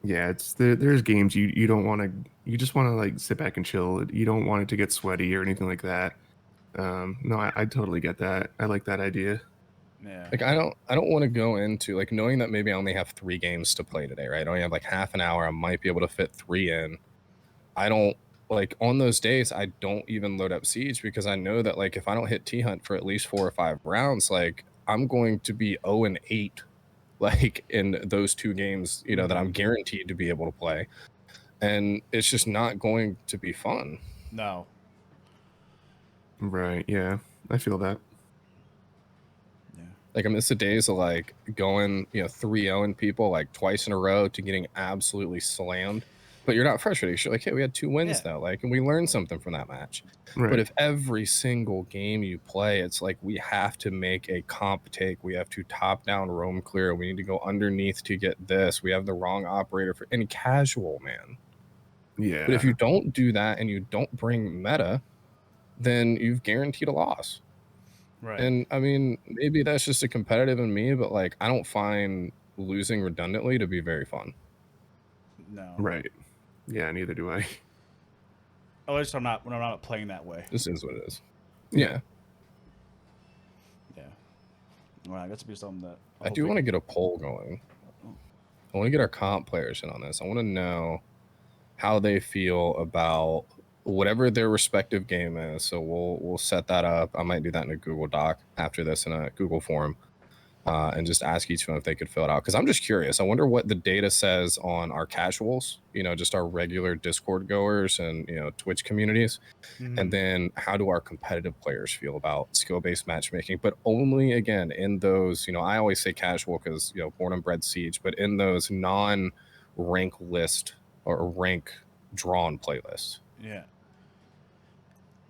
Yeah, it's there's games you don't want to, you just want to like sit back and chill. You don't want it to get sweaty or anything like that. No, I totally get that. I like that idea. Yeah. Like, I don't want to go into, like, knowing that maybe I only have 3 games to play today, right? I only have like half an hour. I might be able to fit 3 in. I don't, like, on those days, I don't even load up Siege, because I know that, like, if I don't hit T-Hunt for at least 4 or 5 rounds, like, I'm going to be 0-8, like, in those 2 games, that I'm guaranteed to be able to play. And it's just not going to be fun. No. Right, yeah. I feel that. Yeah. Like, I miss the days of, like, going, 3-0 people, like, twice in a row to getting absolutely slammed. But you're not frustrated. You're like, hey, we had 2 wins, though. Like, and we learned something from that match. Right. But if every single game you play, it's like, we have to make a comp take. We have to top down roam clear. We need to go underneath to get this. We have the wrong operator for any casual, man. Yeah. But if you don't do that and you don't bring meta, then you've guaranteed a loss. Right. And I mean, maybe that's just a competitive in me, but like, I don't find losing redundantly to be very fun. No. Right. Yeah, neither do I. At least when I'm not playing that way. This is what it is. Yeah. Yeah. Well, that's to be something that I do want to get a poll going. I want to get our comp players in on this. I want to know how they feel about whatever their respective game is. So we'll set that up. I might do that in a Google Doc after this, in a Google form, and just ask each of them if they could fill it out. Because I'm just curious. I wonder what the data says on our casuals, just our regular Discord goers and, Twitch communities. And then how do our competitive players feel about skill-based matchmaking? But only, again, in those, I always say casual because, born and bred Siege, but in those non-rank list or rank drawn playlists. Yeah.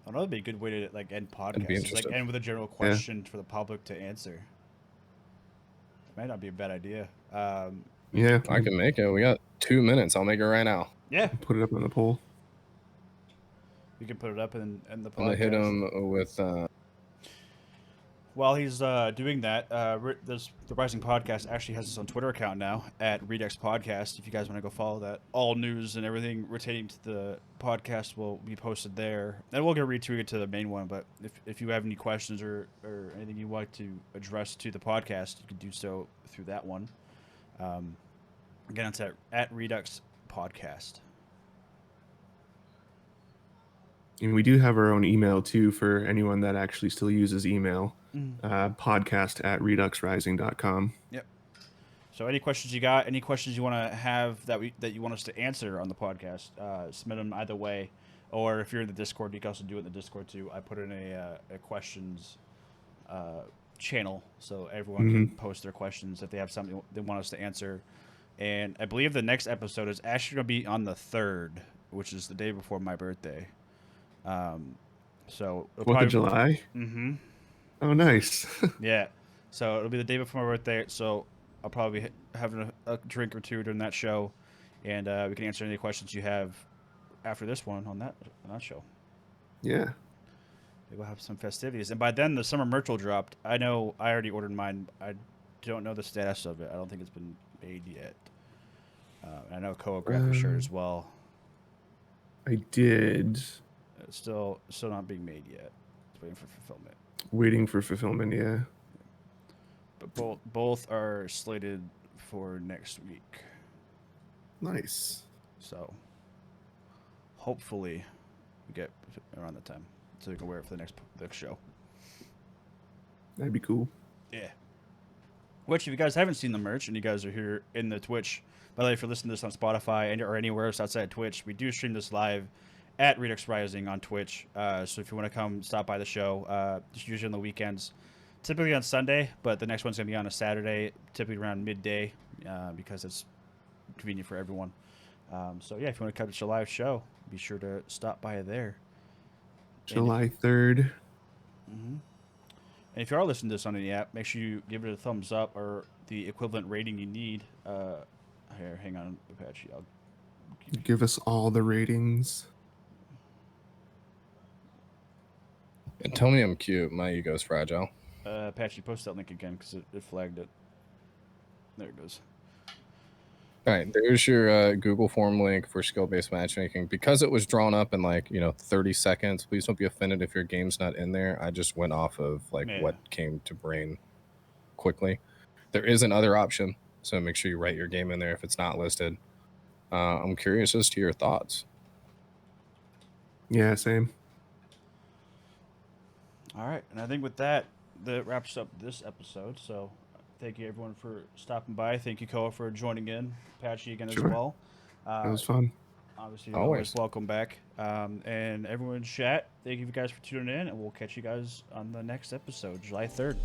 I know that'd be a good way to like end podcasts. Be Just, like, end with a general question for the public to answer. It might not be a bad idea. Yeah, I can make it. We got 2 minutes. I'll make it right now. Yeah. Put it up on the poll. You can put it up in the podcast. I'm gonna hit him with. While he's doing that, the Rising Podcast actually has its own Twitter account now at Redux Podcast. If you guys want to go follow that, all news and everything relating to the podcast will be posted there. And we'll get retweeted to the main one. But if you have any questions or anything you want to address to the podcast, you can do so through that one. Again, it's at Redux Podcast. And we do have our own email too for anyone that actually still uses email. Podcast@reduxrising.com. Yep. So any questions you got, any questions you want to have that you want us to answer on the podcast, submit them either way. Or if you're in the Discord, you can also do it in the Discord too. I put in a questions channel so everyone can post their questions if they have something they want us to answer. And I believe the next episode is actually going to be on the 3rd, which is the day before my birthday. So 4th of July? Mm-hmm. Oh, nice. Yeah. So it'll be the day before my birthday. So I'll probably be having a drink or two during that show. and we can answer any questions you have after this one on that show. Yeah. We'll have some festivities, and by then the summer merch will dropped. I know I already ordered mine. I don't know the status of it. I don't think it's been made yet. I know Koa grabbed a shirt as well. I did. It's still not being made yet. It's waiting for fulfillment. Waiting for fulfillment, yeah. But both are slated for next week. Nice. So hopefully we get around that time so we can wear it for the next show. That'd be cool. Yeah. Which, if you guys haven't seen the merch and you guys are here in the Twitch, by the way, if you're listening to this on Spotify or anywhere else outside Twitch, we do stream this live at Redux Rising on Twitch. So if you want to come stop by the show, it's usually on the weekends, typically on Sunday, but the next one's going to be on a Saturday, typically around midday, because it's convenient for everyone. So yeah, if you want to catch a live show, be sure to stop by there. July 3rd. Mm-hmm. And if you are listening to this on any app, make sure you give it a thumbs up or the equivalent rating you need. Here, hang on, Apache. I'll give us all the ratings. And tell me I'm cute. My ego's fragile. Apache, post that link again because it flagged it. There it goes. All right, there's your Google form link for skill-based matchmaking. Because it was drawn up in 30 seconds, please don't be offended if your game's not in there. I just went off of what came to brain quickly. There is another option, so make sure you write your game in there if it's not listed. I'm curious as to your thoughts. Yeah, same. All right, and I think with that wraps up this episode. So thank you, everyone, for stopping by. Thank you, Koa, for joining in. Apache again as well. That was fun. Obviously, you're always welcome back. And everyone in chat, thank you guys for tuning in, and we'll catch you guys on the next episode, July 3rd.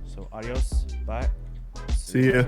So adios. Bye. See ya.